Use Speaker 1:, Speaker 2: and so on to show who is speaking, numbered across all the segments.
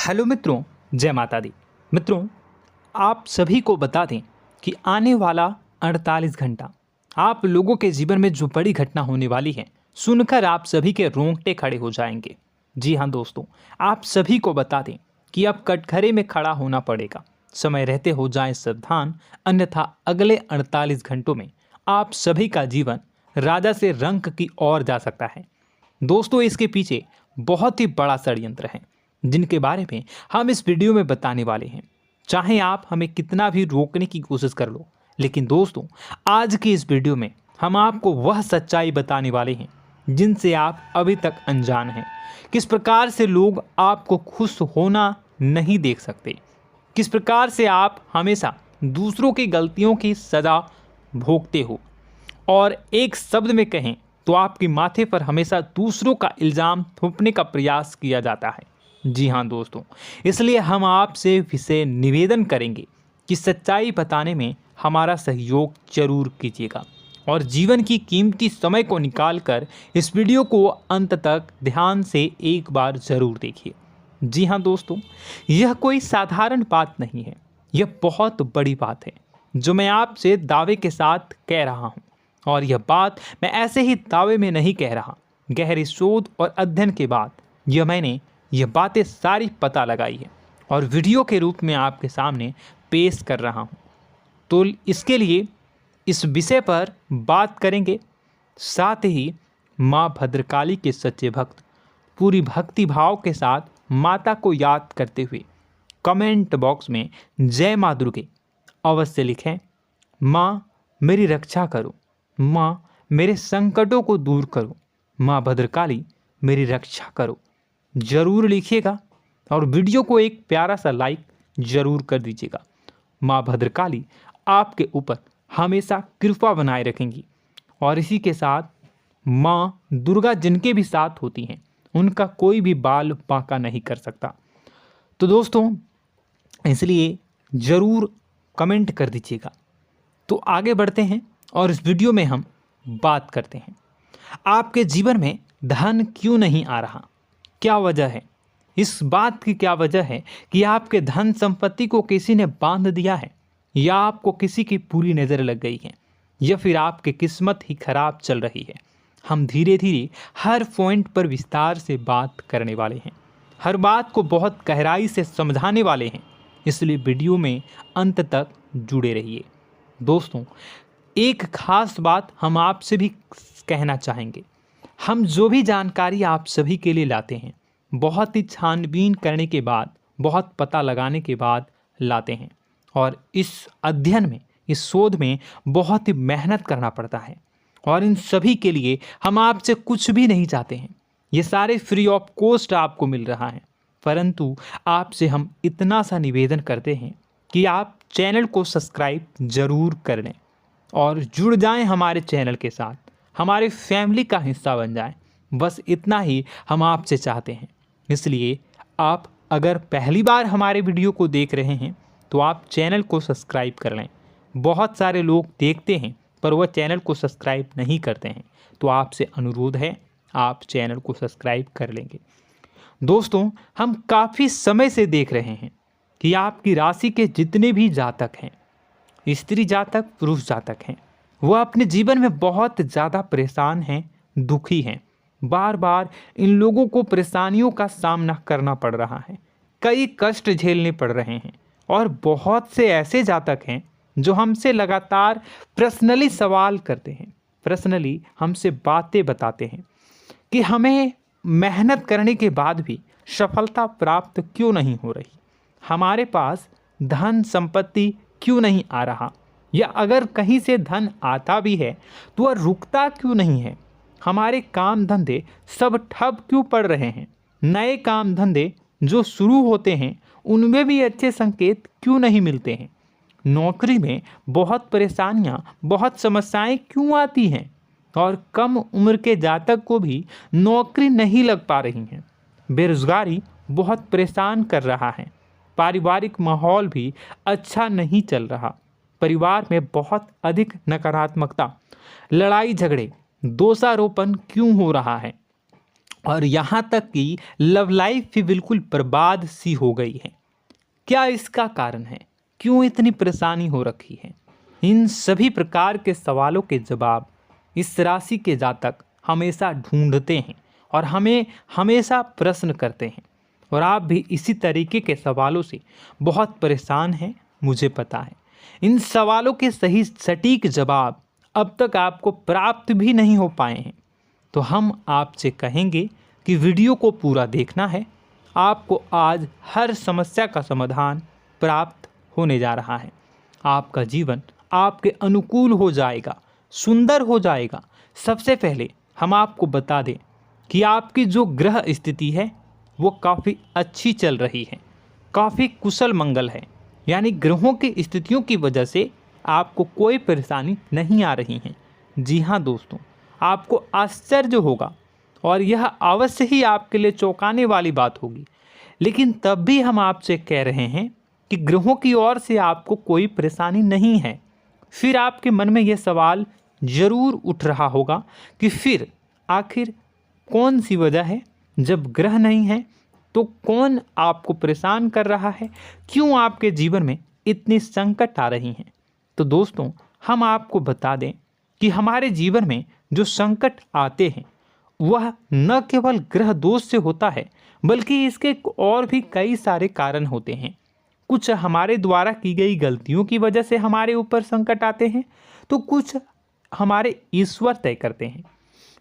Speaker 1: Hello मित्रों, जय माता दी। मित्रों, आप सभी को बता दें कि आने वाला 48 घंटा आप लोगों के जीवन में जो बड़ी घटना होने वाली है, सुनकर आप सभी के रोंगटे खड़े हो जाएंगे। जी हाँ दोस्तों, आप सभी को बता दें कि अब कटघरे में खड़ा होना पड़ेगा। समय रहते हो जाएं सावधान, अन्यथा अगले 48 घंटों में आप सभी का जीवन राजा से रंक की ओर जा सकता है। दोस्तों, इसके पीछे बहुत ही बड़ा षड्यंत्र है जिनके बारे में हम इस वीडियो में बताने वाले हैं। चाहे आप हमें कितना भी रोकने की कोशिश कर लो, लेकिन दोस्तों आज की इस वीडियो में हम आपको वह सच्चाई बताने वाले हैं जिनसे आप अभी तक अनजान हैं। किस प्रकार से लोग आपको खुश होना नहीं देख सकते, किस प्रकार से आप हमेशा दूसरों की गलतियों की सज़ा भोगते हो, और एक शब्द में कहें तो आपके माथे पर हमेशा दूसरों का इल्ज़ाम थोपने का प्रयास किया जाता है। जी हाँ दोस्तों, इसलिए हम आपसे विशेष निवेदन करेंगे कि सच्चाई बताने में हमारा सहयोग जरूर कीजिएगा और जीवन की कीमती समय को निकालकर इस वीडियो को अंत तक ध्यान से एक बार ज़रूर देखिए। जी हाँ दोस्तों, यह कोई साधारण बात नहीं है, यह बहुत बड़ी बात है जो मैं आपसे दावे के साथ कह रहा हूँ। और यह बात मैं ऐसे ही दावे में नहीं कह रहा, गहरी शोध और अध्ययन के बाद मैंने यह बातें सारी पता लगाई है और वीडियो के रूप में आपके सामने पेश कर रहा हूँ। तो इसके लिए इस विषय पर बात करेंगे। साथ ही माँ भद्रकाली के सच्चे भक्त पूरी भक्ति भाव के साथ माता को याद करते हुए कमेंट बॉक्स में जय माँ दुर्गे अवश्य लिखें। माँ मेरी रक्षा करो, माँ मेरे संकटों को दूर करो, माँ भद्रकाली मेरी रक्षा करो, ज़रूर लिखिएगा और वीडियो को एक प्यारा सा लाइक ज़रूर कर दीजिएगा। माँ भद्रकाली आपके ऊपर हमेशा कृपा बनाए रखेंगी और इसी के साथ माँ दुर्गा जिनके भी साथ होती हैं उनका कोई भी बाल बांका नहीं कर सकता। तो दोस्तों, इसलिए ज़रूर कमेंट कर दीजिएगा। तो आगे बढ़ते हैं और इस वीडियो में हम बात करते हैं, आपके जीवन में धन क्यों नहीं आ रहा, क्या वजह है। इस बात की क्या वजह है कि आपके धन संपत्ति को किसी ने बांध दिया है, या आपको किसी की पूरी नज़र लग गई है, या फिर आपकी किस्मत ही खराब चल रही है। हम धीरे धीरे हर पॉइंट पर विस्तार से बात करने वाले हैं, हर बात को बहुत गहराई से समझाने वाले हैं, इसलिए वीडियो में अंत तक जुड़े रहिए। दोस्तों, एक खास बात हम आपसे भी कहना चाहेंगे, हम जो भी जानकारी आप सभी के लिए लाते हैं बहुत ही छानबीन करने के बाद, बहुत पता लगाने के बाद लाते हैं, और इस अध्ययन में, इस शोध में बहुत ही मेहनत करना पड़ता है। और इन सभी के लिए हम आपसे कुछ भी नहीं चाहते हैं, ये सारे फ्री ऑफ कॉस्ट आपको मिल रहा है। परंतु आपसे हम इतना सा निवेदन करते हैं कि आप चैनल को सब्सक्राइब ज़रूर कर लें और जुड़ जाएं हमारे चैनल के साथ, हमारे फैमिली का हिस्सा बन जाएं। बस इतना ही हम आपसे चाहते हैं। इसलिए आप अगर पहली बार हमारे वीडियो को देख रहे हैं तो आप चैनल को सब्सक्राइब कर लें। बहुत सारे लोग देखते हैं पर वह चैनल को सब्सक्राइब नहीं करते हैं, तो आपसे अनुरोध है आप चैनल को सब्सक्राइब कर लेंगे। दोस्तों, हम काफ़ी समय से देख रहे हैं कि आपकी राशि के जितने भी जातक हैं, स्त्री जातक पुरुष जातक हैं, वह अपने जीवन में बहुत ज़्यादा परेशान हैं, दुखी हैं। बार बार इन लोगों को परेशानियों का सामना करना पड़ रहा है, कई कष्ट झेलने पड़ रहे हैं। और बहुत से ऐसे जातक हैं जो हमसे लगातार पर्सनली सवाल करते हैं, पर्सनली हमसे बातें बताते हैं कि हमें मेहनत करने के बाद भी सफलता प्राप्त क्यों नहीं हो रही, हमारे पास धन संपत्ति क्यों नहीं आ रहा, या अगर कहीं से धन आता भी है तो वह रुकता क्यों नहीं है, हमारे काम धंधे सब ठप क्यों पड़ रहे हैं, नए काम धंधे जो शुरू होते हैं उनमें भी अच्छे संकेत क्यों नहीं मिलते हैं, नौकरी में बहुत परेशानियां, बहुत समस्याएं क्यों आती हैं, और कम उम्र के जातक को भी नौकरी नहीं लग पा रही हैं, बेरोजगारी बहुत परेशान कर रहा है, पारिवारिक माहौल भी अच्छा नहीं चल रहा, परिवार में बहुत अधिक नकारात्मकता, लड़ाई झगड़े, दोषारोपण क्यों हो रहा है, और यहाँ तक कि लव लाइफ भी बिल्कुल बर्बाद सी हो गई है। क्या इसका कारण है? क्यों इतनी परेशानी हो रखी है? इन सभी प्रकार के सवालों के जवाब इस राशि के जातक हमेशा ढूंढते हैं और हमें हमेशा प्रश्न करते हैं। और आप भी इसी तरीके के सवालों से बहुत परेशान हैं, मुझे पता है। इन सवालों के सही सटीक जवाब अब तक आपको प्राप्त भी नहीं हो पाए हैं। तो हम आपसे कहेंगे कि वीडियो को पूरा देखना है। आपको आज हर समस्या का समाधान प्राप्त होने जा रहा है। आपका जीवन आपके अनुकूल हो जाएगा, सुंदर हो जाएगा। सबसे पहले हम आपको बता दें कि आपकी जो ग्रह स्थिति है वो काफ़ी अच्छी चल रही है, काफ़ी कुशल मंगल है। यानी ग्रहों की स्थितियों की वजह से आपको कोई परेशानी नहीं आ रही है। जी हाँ दोस्तों, आपको आश्चर्य होगा और यह अवश्य ही आपके लिए चौंकाने वाली बात होगी। लेकिन तब भी हम आपसे कह रहे हैं कि ग्रहों की ओर से आपको कोई परेशानी नहीं है। फिर आपके मन में यह सवाल जरूर उठ रहा होगा कि फिर आखिर कौन सी वजह है? जब ग्रह नहीं है तो कौन आपको परेशान कर रहा है? क्यों आपके जीवन में इतनी संकट आ रही हैं? तो दोस्तों, हम आपको बता दें कि हमारे जीवन में जो संकट आते हैं वह न केवल ग्रह दोष से होता है, बल्कि इसके और भी कई सारे कारण होते हैं। कुछ हमारे द्वारा की गई गलतियों की वजह से हमारे ऊपर संकट आते हैं, तो कुछ हमारे ईश्वर तय करते हैं,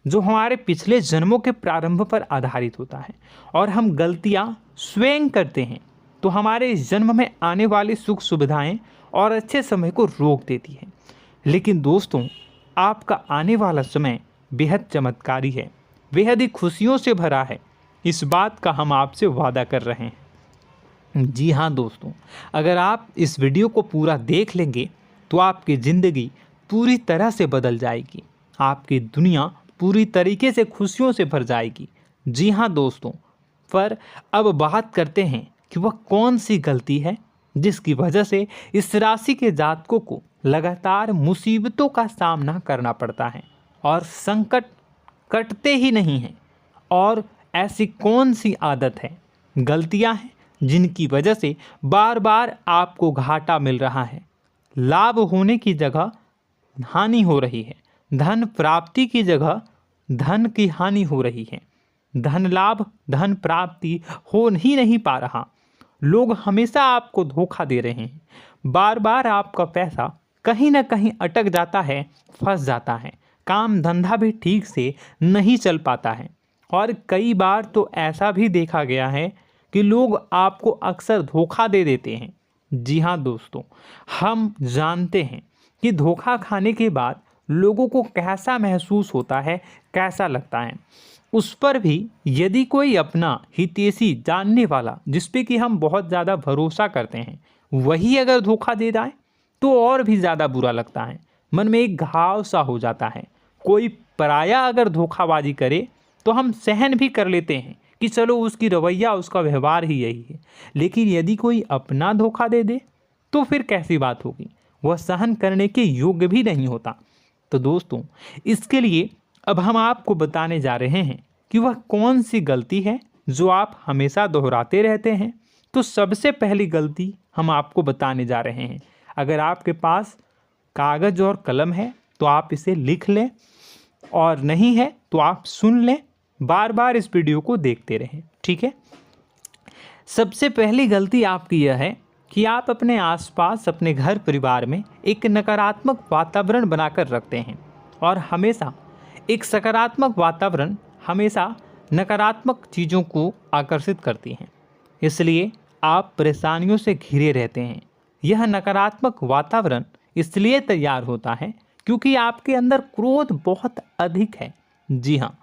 Speaker 1: जो हमारे पिछले जन्मों के प्रारंभ पर आधारित होता है। और हम गलतियां स्वयं करते हैं तो हमारे इस जन्म में आने वाली सुख सुविधाएं और अच्छे समय को रोक देती है। लेकिन दोस्तों, आपका आने वाला समय बेहद चमत्कारी है, बेहद ही खुशियों से भरा है। इस बात का हम आपसे वादा कर रहे हैं। जी हाँ दोस्तों, अगर आप इस वीडियो को पूरा देख लेंगे तो आपकी ज़िंदगी पूरी तरह से बदल जाएगी, आपकी दुनिया पूरी तरीके से खुशियों से भर जाएगी। जी हाँ दोस्तों, पर अब बात करते हैं कि वह कौन सी गलती है जिसकी वजह से इस राशि के जातकों को लगातार मुसीबतों का सामना करना पड़ता है और संकट कटते ही नहीं हैं। और ऐसी कौन सी आदत है, गलतियां हैं जिनकी वजह से बार बार आपको घाटा मिल रहा है, लाभ होने की जगह हानि हो रही है, धन प्राप्ति की जगह धन की हानि हो रही है, धन लाभ धन प्राप्ति हो ही नहीं पा रहा, लोग हमेशा आपको धोखा दे रहे हैं, बार बार आपका पैसा कहीं ना कहीं अटक जाता है, फंस जाता है, काम धंधा भी ठीक से नहीं चल पाता है। और कई बार तो ऐसा भी देखा गया है कि लोग आपको अक्सर धोखा दे देते हैं। जी हाँ दोस्तों, हम जानते हैं कि धोखा खाने के बाद लोगों को कैसा महसूस होता है, कैसा लगता है। उस पर भी यदि कोई अपना हितैषी जानने वाला, जिस पे कि हम बहुत ज़्यादा भरोसा करते हैं, वही अगर धोखा दे जाए तो और भी ज़्यादा बुरा लगता है, मन में एक घाव सा हो जाता है। कोई पराया अगर धोखाबाजी करे तो हम सहन भी कर लेते हैं कि चलो उसकी रवैया, उसका व्यवहार ही यही है। लेकिन यदि कोई अपना धोखा दे दे तो फिर कैसी बात होगी, वह सहन करने के योग्य भी नहीं होता। तो दोस्तों, इसके लिए अब हम आपको बताने जा रहे हैं कि वह कौन सी गलती है जो आप हमेशा दोहराते रहते हैं। तो सबसे पहली गलती हम आपको बताने जा रहे हैं। अगर आपके पास कागज़ और कलम है तो आप इसे लिख लें, और नहीं है तो आप सुन लें, बार बार इस वीडियो को देखते रहें, ठीक है। सबसे पहली गलती आपकी यह है कि आप अपने आसपास, अपने घर परिवार में एक नकारात्मक वातावरण बनाकर रखते हैं। और हमेशा एक सकारात्मक वातावरण हमेशा नकारात्मक चीज़ों को आकर्षित करती हैं, इसलिए आप परेशानियों से घिरे रहते हैं। यह नकारात्मक वातावरण इसलिए तैयार होता है क्योंकि आपके अंदर क्रोध बहुत अधिक है। जी हाँ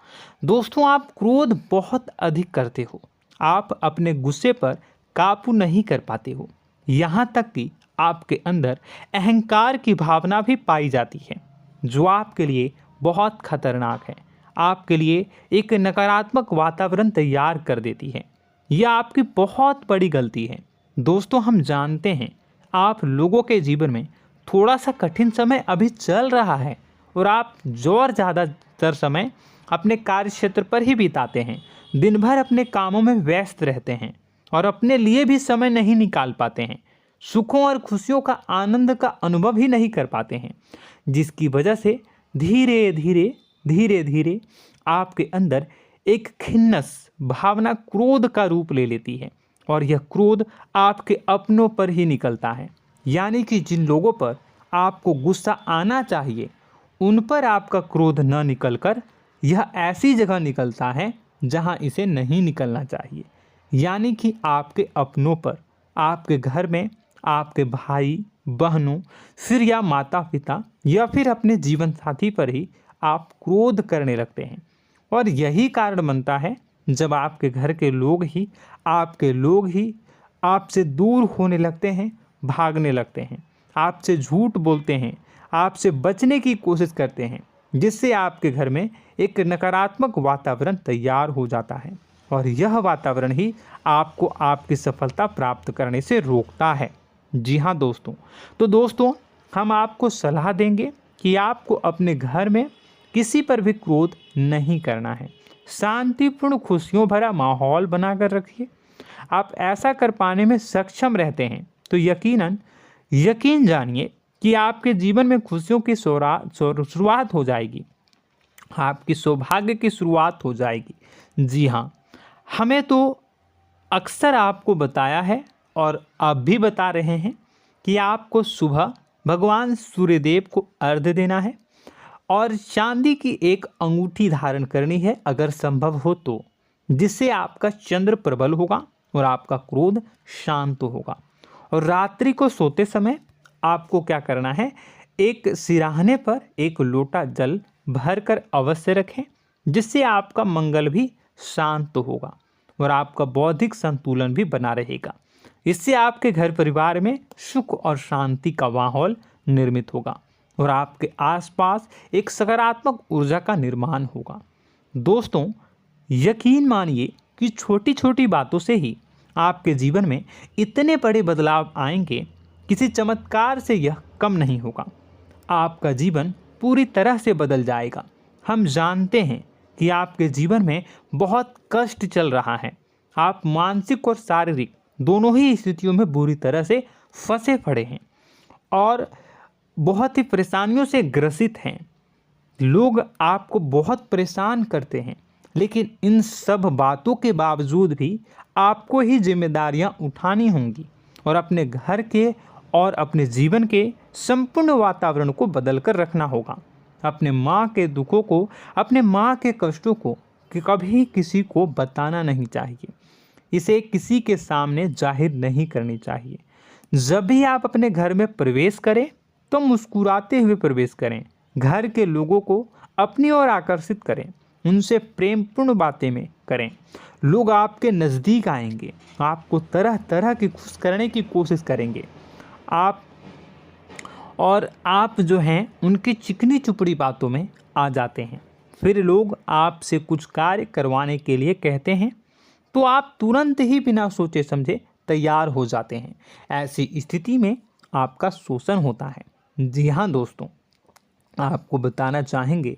Speaker 1: दोस्तों, आप क्रोध बहुत अधिक करते हो, आप अपने गुस्से पर काबू नहीं कर पाते हो, यहाँ तक कि आपके अंदर अहंकार की भावना भी पाई जाती है, जो आपके लिए बहुत खतरनाक है, आपके लिए एक नकारात्मक वातावरण तैयार कर देती है। यह आपकी बहुत बड़ी गलती है। दोस्तों, हम जानते हैं आप लोगों के जीवन में थोड़ा सा कठिन समय अभी चल रहा है और आप और ज़्यादा अधिकतर समय अपने कार्य क्षेत्र पर ही बिताते हैं, दिन भर अपने कामों में व्यस्त रहते हैं और अपने लिए भी समय नहीं निकाल पाते हैं, सुखों और खुशियों का आनंद का अनुभव ही नहीं कर पाते हैं, जिसकी वजह से धीरे धीरे आपके अंदर एक खिन्नस भावना क्रोध का रूप ले लेती है और यह क्रोध आपके अपनों पर ही निकलता है। यानी कि जिन लोगों पर आपको गुस्सा आना चाहिए उन पर आपका क्रोध न निकलकर यह ऐसी जगह निकलता है जहां इसे नहीं निकलना चाहिए। यानी कि आपके अपनों पर, आपके घर में आपके भाई बहनों, फिर या माता पिता या फिर अपने जीवन साथी पर ही आप क्रोध करने लगते हैं। और यही कारण बनता है जब आपके घर के लोग ही आपसे दूर होने लगते हैं, भागने लगते हैं, आपसे झूठ बोलते हैं, आपसे बचने की कोशिश करते हैं, जिससे आपके घर में एक नकारात्मक वातावरण तैयार हो जाता है और यह वातावरण ही आपको आपकी सफलता प्राप्त करने से रोकता है। जी हाँ दोस्तों, तो दोस्तों हम आपको सलाह देंगे कि आपको अपने घर में किसी पर भी क्रोध नहीं करना है। शांतिपूर्ण खुशियों भरा माहौल बनाकर रखिए। आप ऐसा कर पाने में सक्षम रहते हैं तो यकीन जानिए कि आपके जीवन में खुशियों की शुरुआत हो जाएगी, आपकी सौभाग्य की शुरुआत हो जाएगी। जी हाँ, हमें तो अक्सर आपको बताया है और अब भी बता रहे हैं कि आपको सुबह भगवान सूर्यदेव को अर्घ्य देना है और चांदी की एक अंगूठी धारण करनी है अगर संभव हो तो, जिससे आपका चंद्र प्रबल होगा और आपका क्रोध शांत होगा। और रात्रि को सोते समय आपको क्या करना है, एक सिराहने पर एक लोटा जल भरकर अवश्य रखें, जिससे आपका मंगल भी शांत होगा और आपका बौद्धिक संतुलन भी बना रहेगा। इससे आपके घर परिवार में सुख और शांति का माहौल निर्मित होगा और आपके आसपास एक सकारात्मक ऊर्जा का निर्माण होगा। दोस्तों यकीन मानिए कि छोटी छोटी बातों से ही आपके जीवन में इतने बड़े बदलाव आएंगे, किसी चमत्कार से यह कम नहीं होगा। आपका जीवन पूरी तरह से बदल जाएगा। हम जानते हैं कि आपके जीवन में बहुत कष्ट चल रहा है, आप मानसिक और शारीरिक दोनों ही स्थितियों में बुरी तरह से फंसे पड़े हैं और बहुत ही परेशानियों से ग्रसित हैं। लोग आपको बहुत परेशान करते हैं, लेकिन इन सब बातों के बावजूद भी आपको ही जिम्मेदारियां उठानी होंगी और अपने घर के और अपने जीवन के संपूर्ण वातावरण को बदल कर रखना होगा। अपने माँ के दुखों को, अपने माँ के कष्टों को कभी किसी को बताना नहीं चाहिए, इसे किसी के सामने जाहिर नहीं करनी चाहिए। जब भी आप अपने घर में प्रवेश करें तो मुस्कुराते हुए प्रवेश करें, घर के लोगों को अपनी ओर आकर्षित करें, उनसे प्रेमपूर्ण बातें में करें। लोग आपके नज़दीक आएंगे, आपको तरह तरह की खुश करने की कोशिश करेंगे। आप जो हैं उनकी चिकनी चुपड़ी बातों में आ जाते हैं। फिर लोग आपसे कुछ कार्य करवाने के लिए कहते हैं तो आप तुरंत ही बिना सोचे समझे तैयार हो जाते हैं। ऐसी स्थिति में आपका शोषण होता है। जी हाँ दोस्तों, आपको बताना चाहेंगे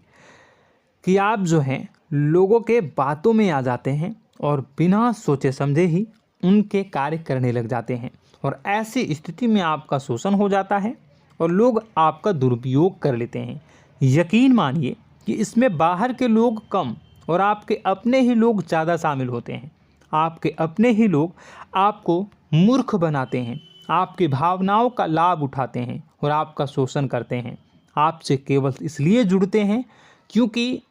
Speaker 1: कि आप जो हैं लोगों के बातों में आ जाते हैं और बिना सोचे समझे ही उनके कार्य करने लग जाते हैं और ऐसी स्थिति में आपका शोषण हो जाता है और लोग आपका दुरुपयोग कर लेते हैं। यकीन मानिए कि इसमें बाहर के लोग कम और आपके अपने ही लोग ज़्यादा शामिल होते हैं। आपके अपने ही लोग आपको मूर्ख बनाते हैं, आपकी भावनाओं का लाभ उठाते हैं और आपका शोषण करते हैं। आपसे केवल इसलिए जुड़ते हैं क्योंकि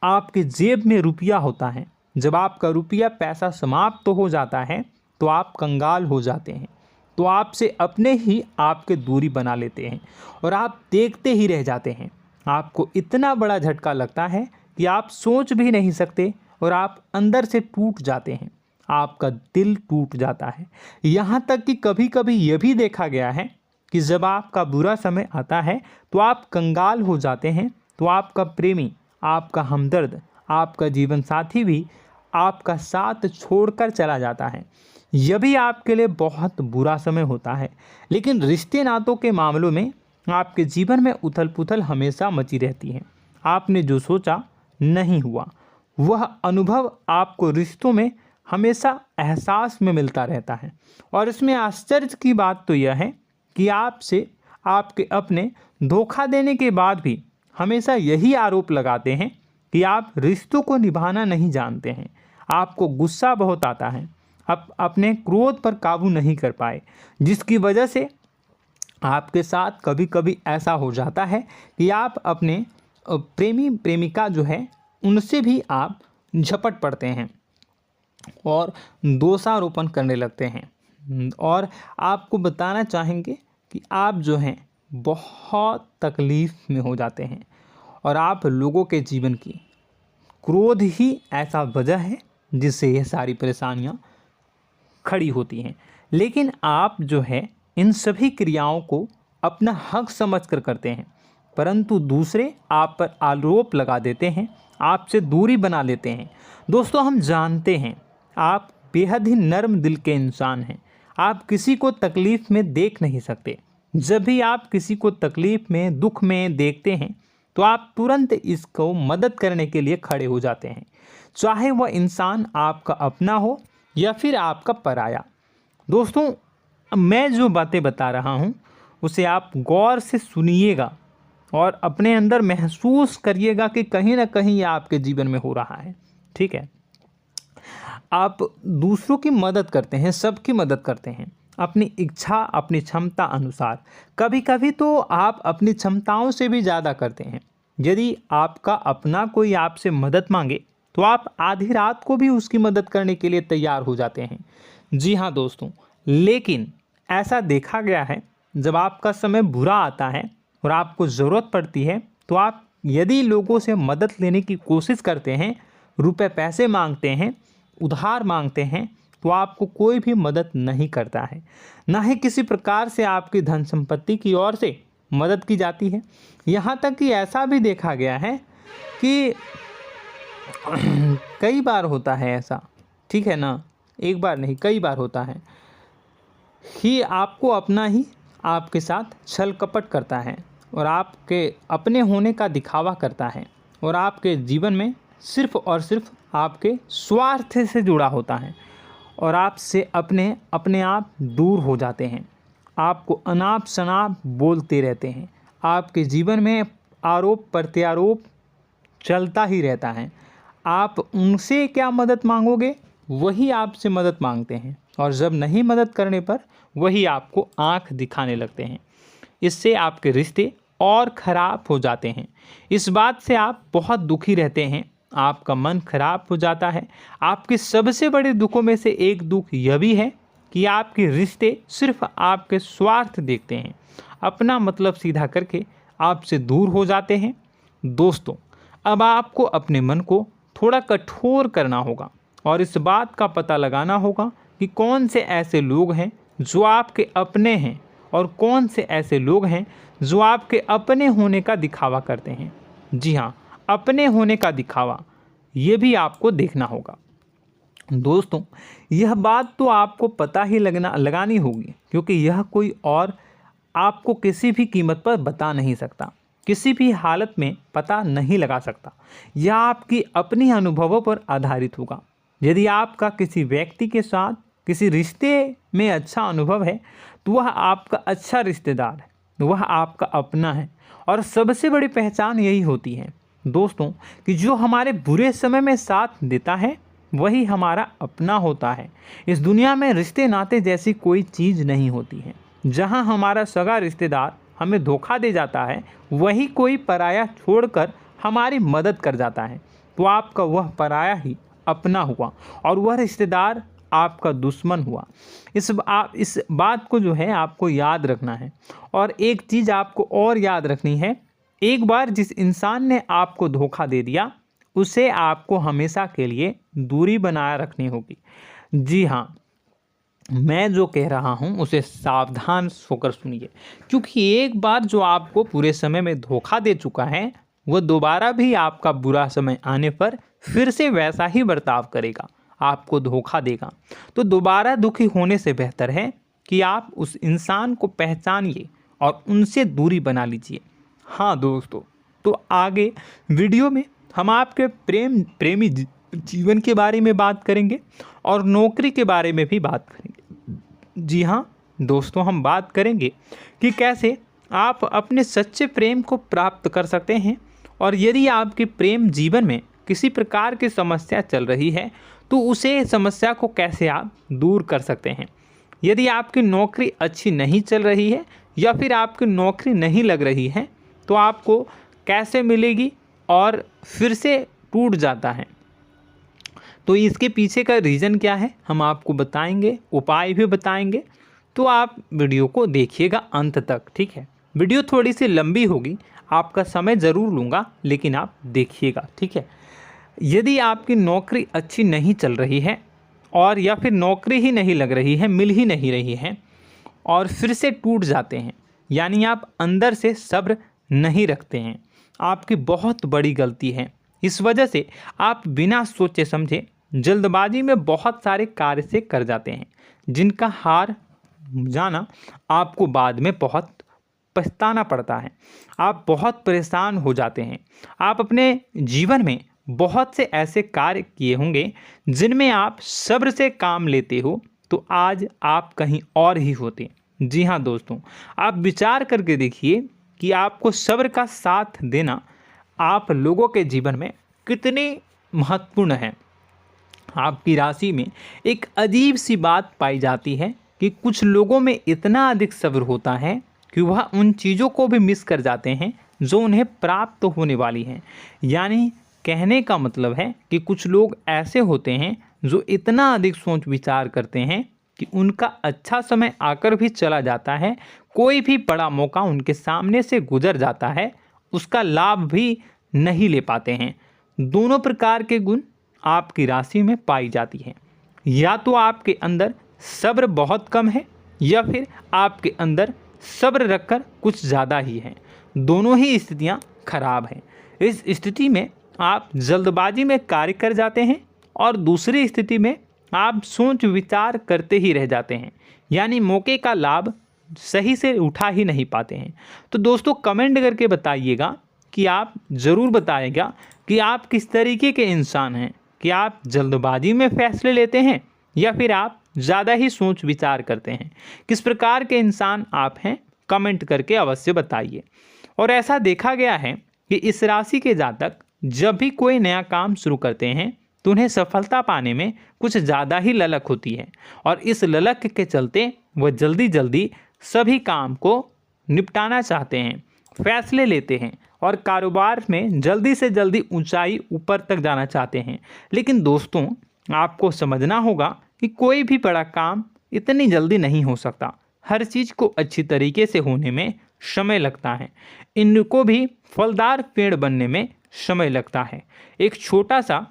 Speaker 1: आपके जेब में रुपया होता है। जब आपका रुपया पैसा समाप्त हो जाता है तो आप कंगाल हो जाते हैं, तो आपसे अपने ही आपके दूरी बना लेते हैं और आप देखते ही रह जाते हैं। आपको इतना बड़ा झटका लगता है कि आप सोच भी नहीं सकते और आप अंदर से टूट जाते हैं, आपका दिल टूट जाता है। यहाँ तक कि कभी कभी यह भी देखा गया है कि जब आपका बुरा समय आता है तो आप कंगाल हो जाते हैं, तो आपका प्रेमी, आपका हमदर्द, आपका जीवन साथी भी आपका साथ छोड़कर चला जाता है। यह भी आपके लिए बहुत बुरा समय होता है। लेकिन रिश्ते नातों के मामलों में आपके जीवन में उथल पुथल हमेशा मची रहती है। आपने जो सोचा नहीं हुआ। वह अनुभव आपको रिश्तों में हमेशा एहसास में मिलता रहता है। और इसमें आश्चर्य की बात तो यह है कि आपसे आपके अपने धोखा देने के बाद भी हमेशा यही आरोप लगाते हैं कि आप रिश्तों को निभाना नहीं जानते हैं। आपको गुस्सा बहुत आता है, अपने क्रोध पर काबू नहीं कर पाए, जिसकी वजह से आपके साथ कभी कभी ऐसा हो जाता है कि आप अपने प्रेमी प्रेमिका जो है उनसे भी आप झपट पड़ते हैं और दोषारोपण करने लगते हैं। और आपको बताना चाहेंगे कि आप जो हैं बहुत तकलीफ़ में हो जाते हैं और आप लोगों के जीवन की क्रोध ही ऐसा वजह है जिससे ये सारी परेशानियां खड़ी होती हैं। लेकिन आप जो है इन सभी क्रियाओं को अपना हक समझकर करते हैं, परंतु दूसरे आप पर आरोप लगा देते हैं, आपसे दूरी बना लेते हैं। दोस्तों, हम जानते हैं आप बेहद ही नर्म दिल के इंसान हैं। आप किसी को तकलीफ़ में देख नहीं सकते। जब भी आप किसी को तकलीफ़ में, दुख में देखते हैं तो आप तुरंत इसको मदद करने के लिए खड़े हो जाते हैं, चाहे वह इंसान आपका अपना हो या फिर आपका पराया। दोस्तों, मैं जो बातें बता रहा हूँ उसे आप गौर से सुनिएगा और अपने अंदर महसूस करिएगा कि कहीं ना कहीं ये आपके जीवन में हो रहा है। ठीक है, आप दूसरों की मदद करते हैं, सबकी मदद करते हैं अपनी इच्छा, अपनी क्षमता अनुसार। कभी कभी तो आप अपनी क्षमताओं से भी ज़्यादा करते हैं। यदि आपका अपना कोई आपसे मदद मांगे तो आप आधी रात को भी उसकी मदद करने के लिए तैयार हो जाते हैं। जी हाँ दोस्तों, लेकिन ऐसा देखा गया है जब आपका समय बुरा आता है और आपको ज़रूरत पड़ती है तो आप यदि लोगों से मदद लेने की कोशिश करते हैं, रुपए पैसे मांगते हैं, उधार मांगते हैं, तो आपको कोई भी मदद नहीं करता है। ना ही किसी प्रकार से आपकी धन संपत्ति की ओर से मदद की जाती है। यहाँ तक कि ऐसा भी देखा गया है कि कई बार होता है ऐसा, ठीक है ना, एक बार नहीं कई बार होता है कि आपको अपना ही आपके साथ छल कपट करता है और आपके अपने होने का दिखावा करता है और आपके जीवन में सिर्फ और सिर्फ आपके स्वार्थ से जुड़ा होता है और आपसे अपने आप दूर हो जाते हैं। आपको अनाप शनाप बोलते रहते हैं। आपके जीवन में आरोप प्रत्यारोप चलता ही रहता है। आप उनसे क्या मदद मांगोगे, वही आपसे मदद मांगते हैं और जब नहीं मदद करने पर वही आपको आंख दिखाने लगते हैं। इससे आपके रिश्ते और ख़राब हो जाते हैं। इस बात से आप बहुत दुखी रहते हैं, आपका मन खराब हो जाता है। आपके सबसे बड़े दुखों में से एक दुख यह भी है कि आपके रिश्ते सिर्फ आपके स्वार्थ देखते हैं, अपना मतलब सीधा करके आपसे दूर हो जाते हैं। दोस्तों, अब आपको अपने मन को थोड़ा कठोर करना होगा और इस बात का पता लगाना होगा कि कौन से ऐसे लोग हैं जो आपके अपने हैं और कौन से ऐसे लोग हैं जो आपके अपने होने का दिखावा करते हैं। जी हाँ, अपने होने का दिखावा, ये भी आपको देखना होगा। दोस्तों, यह बात तो आपको पता ही लगानी होगी, क्योंकि यह कोई और आपको किसी भी कीमत पर बता नहीं सकता, किसी भी हालत में पता नहीं लगा सकता। यह आपकी अपनी अनुभवों पर आधारित होगा। यदि आपका किसी व्यक्ति के साथ किसी रिश्ते में अच्छा अनुभव है तो वह आपका अच्छा रिश्तेदार है, वह आपका अपना है। और सबसे बड़ी पहचान यही होती है दोस्तों कि जो हमारे बुरे समय में साथ देता है वही हमारा अपना होता है। इस दुनिया में रिश्ते नाते जैसी कोई चीज़ नहीं होती है। जहां हमारा सगा रिश्तेदार हमें धोखा दे जाता है, वही कोई पराया छोड़कर हमारी मदद कर जाता है, तो आपका वह पराया ही अपना हुआ और वह रिश्तेदार आपका दुश्मन हुआ। इस बात को जो है आपको याद रखना है। और एक चीज़ आपको और याद रखनी है, एक बार जिस इंसान ने आपको धोखा दे दिया उसे आपको हमेशा के लिए दूरी बनाए रखनी होगी। जी हाँ, मैं जो कह रहा हूँ उसे सावधान होकर सुनिए, क्योंकि एक बार जो आपको पूरे समय में धोखा दे चुका है वह दोबारा भी आपका बुरा समय आने पर फिर से वैसा ही बर्ताव करेगा, आपको धोखा देगा। तो दोबारा दुखी होने से बेहतर है कि आप उस इंसान को पहचानिए और उनसे दूरी बना लीजिए। हाँ दोस्तों, तो आगे वीडियो में हम आपके प्रेमी जीवन के बारे में बात करेंगे और नौकरी के बारे में भी बात करेंगे। जी हाँ दोस्तों, हम बात करेंगे कि कैसे आप अपने सच्चे प्रेम को प्राप्त कर सकते हैं, और यदि आपके प्रेम जीवन में किसी प्रकार की समस्या चल रही है तो उसे समस्या को कैसे आप दूर कर सकते हैं। यदि आपकी नौकरी अच्छी नहीं चल रही है या फिर आपकी नौकरी नहीं लग रही है तो आपको कैसे मिलेगी और फिर से टूट जाता है, तो इसके पीछे का रीज़न क्या है हम आपको बताएंगे, उपाय भी बताएंगे। तो आप वीडियो को देखिएगा अंत तक, ठीक है। वीडियो थोड़ी सी लंबी होगी, आपका समय ज़रूर लूँगा, लेकिन आप देखिएगा, ठीक है। यदि आपकी नौकरी अच्छी नहीं चल रही है और या फिर नौकरी ही नहीं लग रही है, मिल ही नहीं रही है और फिर से टूट जाते हैं, यानी आप अंदर से सब्र नहीं रखते हैं, आपकी बहुत बड़ी गलती है। इस वजह से आप बिना सोचे समझे जल्दबाजी में बहुत सारे कार्य से कर जाते हैं, जिनका हार जाना आपको बाद में बहुत पछताना पड़ता है। आप बहुत परेशान हो जाते हैं। आप अपने जीवन में बहुत से ऐसे कार्य किए होंगे जिनमें आप सब्र से काम लेते हो, तो आज आप कहीं और ही होते। जी हाँ दोस्तों, आप विचार करके देखिए कि आपको सब्र का साथ देना आप लोगों के जीवन में कितनी महत्वपूर्ण है। आपकी राशि में एक अजीब सी बात पाई जाती है कि कुछ लोगों में इतना अधिक सब्र होता है कि वह उन चीज़ों को भी मिस कर जाते हैं जो उन्हें प्राप्त होने वाली हैं। यानी कहने का मतलब है कि कुछ लोग ऐसे होते हैं जो इतना अधिक सोच विचार करते हैं कि उनका अच्छा समय आकर भी चला जाता है, कोई भी बड़ा मौका उनके सामने से गुजर जाता है, उसका लाभ भी नहीं ले पाते हैं। दोनों प्रकार के गुण आपकी राशि में पाई जाती है। या तो आपके अंदर सब्र बहुत कम है या फिर आपके अंदर सब्र रखकर कुछ ज़्यादा ही है। दोनों ही स्थितियाँ खराब हैं। इस स्थिति में आप जल्दबाजी में कार्य कर जाते हैं और दूसरी स्थिति में आप सोच विचार करते ही रह जाते हैं, यानी मौके का लाभ सही से उठा ही नहीं पाते हैं। तो दोस्तों कमेंट करके बताइएगा कि आप ज़रूर बताइएगा कि आप किस तरीके के इंसान हैं, कि आप जल्दबाजी में फैसले लेते हैं या फिर आप ज़्यादा ही सोच विचार करते हैं। किस प्रकार के इंसान आप हैं, कमेंट करके अवश्य बताइए। और ऐसा देखा गया है कि इस राशि के जातक जब भी कोई नया काम शुरू करते हैं तो उन्हें सफलता पाने में कुछ ज़्यादा ही ललक होती है, और इस ललक के चलते वह जल्दी जल्दी सभी काम को निपटाना चाहते हैं, फैसले लेते हैं और कारोबार में जल्दी से जल्दी ऊंचाई ऊपर तक जाना चाहते हैं। लेकिन दोस्तों आपको समझना होगा कि कोई भी बड़ा काम इतनी जल्दी नहीं हो सकता। हर चीज़ को अच्छी तरीके से होने में समय लगता है। इनको भी फलदार पेड़ बनने में समय लगता है। एक छोटा सा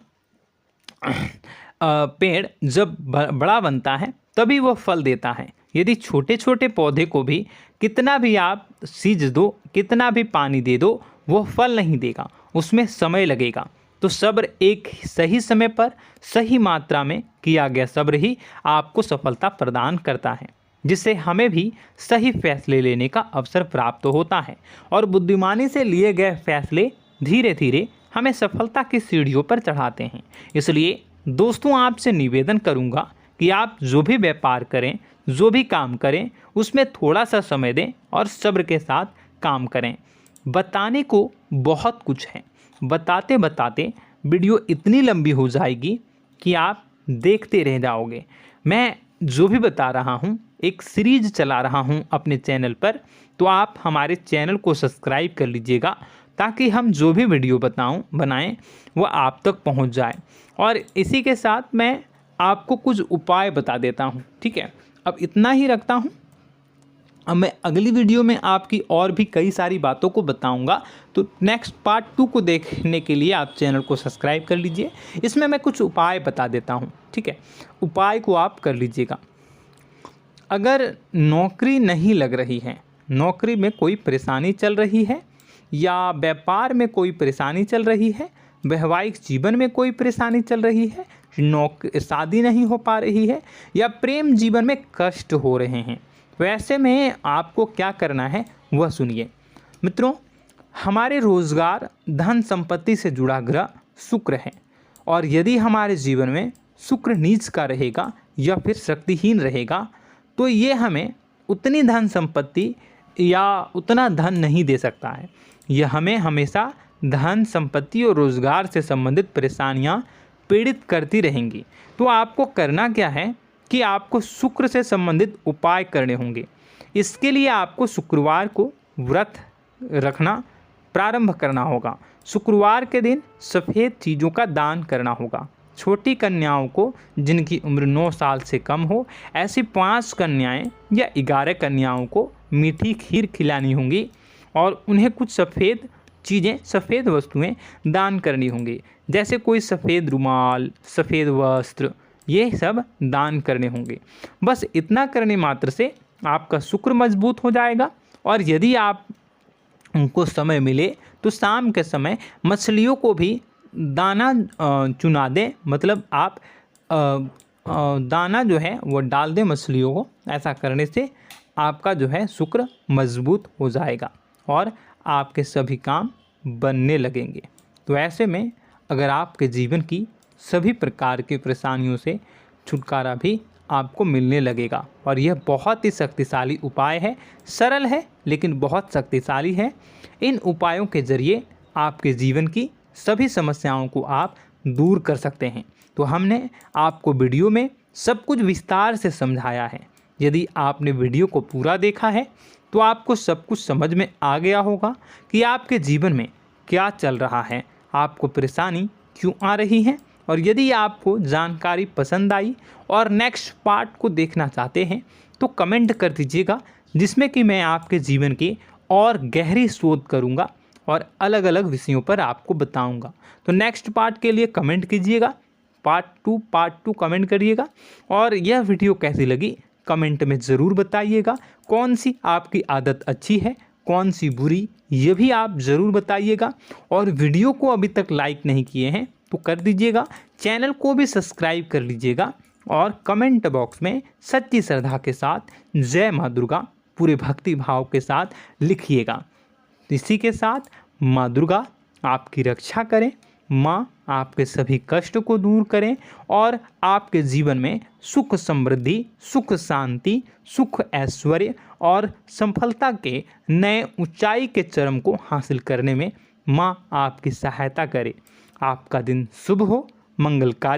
Speaker 1: पेड़ जब बड़ा बनता है तभी वह फल देता है। यदि छोटे छोटे पौधे को भी कितना भी आप सींच दो, कितना भी पानी दे दो, वो फल नहीं देगा, उसमें समय लगेगा। तो सब्र एक सही समय पर सही मात्रा में किया गया सब्र ही आपको सफलता प्रदान करता है, जिससे हमें भी सही फैसले लेने का अवसर प्राप्त होता है। और बुद्धिमानी से लिए गए फैसले धीरे धीरे हमें सफलता की सीढ़ियों पर चढ़ाते हैं। इसलिए दोस्तों आपसे निवेदन करूंगा कि आप जो भी व्यापार करें, जो भी काम करें, उसमें थोड़ा सा समय दें और सब्र के साथ काम करें। बताने को बहुत कुछ है, बताते बताते वीडियो इतनी लंबी हो जाएगी कि आप देखते रह जाओगे। मैं जो भी बता रहा हूँ एक सीरीज चला रहा हूँ अपने चैनल पर, तो आप हमारे चैनल को सब्सक्राइब कर लीजिएगा ताकि हम जो भी वीडियो बनाएं वो आप तक पहुँच जाए। और इसी के साथ मैं आपको कुछ उपाय बता देता हूँ, ठीक है। अब इतना ही रखता हूँ। अब मैं अगली वीडियो में आपकी और भी कई सारी बातों को बताऊंगा। तो नेक्स्ट पार्ट 2 को देखने के लिए आप चैनल को सब्सक्राइब कर लीजिए। इसमें मैं कुछ उपाय बता देता हूं, ठीक है। उपाय को आप कर लीजिएगा। अगर नौकरी नहीं लग रही है, नौकरी में कोई परेशानी चल रही है, या व्यापार में कोई परेशानी चल रही है, वैवाहिक जीवन में कोई परेशानी चल रही है, शादी नहीं हो पा रही है, या प्रेम जीवन में कष्ट हो रहे हैं, वैसे में आपको क्या करना है वह सुनिए। मित्रों, हमारे रोजगार, धन संपत्ति से जुड़ा ग्रह शुक्र है, और यदि हमारे जीवन में शुक्र नीच का रहेगा या फिर शक्तिहीन रहेगा तो ये हमें उतनी धन संपत्ति या उतना धन नहीं दे सकता है। यह हमें हमेशा धन संपत्ति और रोजगार से संबंधित परेशानियां पीड़ित करती रहेंगी। तो आपको करना क्या है कि आपको शुक्र से संबंधित उपाय करने होंगे। इसके लिए आपको शुक्रवार को व्रत रखना प्रारंभ करना होगा। शुक्रवार के दिन सफ़ेद चीज़ों का दान करना होगा। छोटी कन्याओं को जिनकी उम्र 9 साल से कम हो, ऐसी 5 कन्याएं या 11 कन्याओं को मीठी खीर खिलानी होंगी और उन्हें कुछ सफ़ेद चीज़ें, सफ़ेद वस्तुएं दान करनी होंगी, जैसे कोई सफ़ेद रुमाल, सफ़ेद वस्त्र, ये सब दान करने होंगे। बस इतना करने मात्र से आपका शुक्र मजबूत हो जाएगा। और यदि आप उनको समय मिले तो शाम के समय मछलियों को भी दाना चुना दें, मतलब आप दाना जो है वो डाल दें मछलियों को। ऐसा करने से आपका जो है शुक्र मजबूत हो जाएगा और आपके सभी काम बनने लगेंगे। तो ऐसे में अगर आपके जीवन की सभी प्रकार की परेशानियों से छुटकारा भी आपको मिलने लगेगा। और यह बहुत ही शक्तिशाली उपाय है, सरल है लेकिन बहुत शक्तिशाली है। इन उपायों के ज़रिए आपके जीवन की सभी समस्याओं को आप दूर कर सकते हैं। तो हमने आपको वीडियो में सब कुछ विस्तार से समझाया है। यदि आपने वीडियो को पूरा देखा है तो आपको सब कुछ समझ में आ गया होगा कि आपके जीवन में क्या चल रहा है, आपको परेशानी क्यों आ रही है। और यदि आपको जानकारी पसंद आई और नेक्स्ट पार्ट को देखना चाहते हैं तो कमेंट कर दीजिएगा, जिसमें कि मैं आपके जीवन की और गहरी शोध करूंगा और अलग अलग विषयों पर आपको बताऊंगा। तो नेक्स्ट पार्ट के लिए कमेंट कीजिएगा, पार्ट टू कमेंट करिएगा। और यह वीडियो कैसी लगी कमेंट में ज़रूर बताइएगा। कौन सी आपकी आदत अच्छी है, कौन सी बुरी, ये भी आप ज़रूर बताइएगा। और वीडियो को अभी तक लाइक नहीं किए हैं तो कर दीजिएगा, चैनल को भी सब्सक्राइब कर लीजिएगा और कमेंट बॉक्स में सच्ची श्रद्धा के साथ जय माँ दुर्गा पूरे भक्ति भाव के साथ लिखिएगा। इसी के साथ माँ दुर्गा आपकी रक्षा करें, माँ आपके सभी कष्ट को दूर करें और आपके जीवन में सुख समृद्धि, सुख शांति, सुख ऐश्वर्य और सफलता के नए ऊंचाई के चरम को हासिल करने में माँ आपकी सहायता करे। आपका दिन शुभ हो, मंगलकारी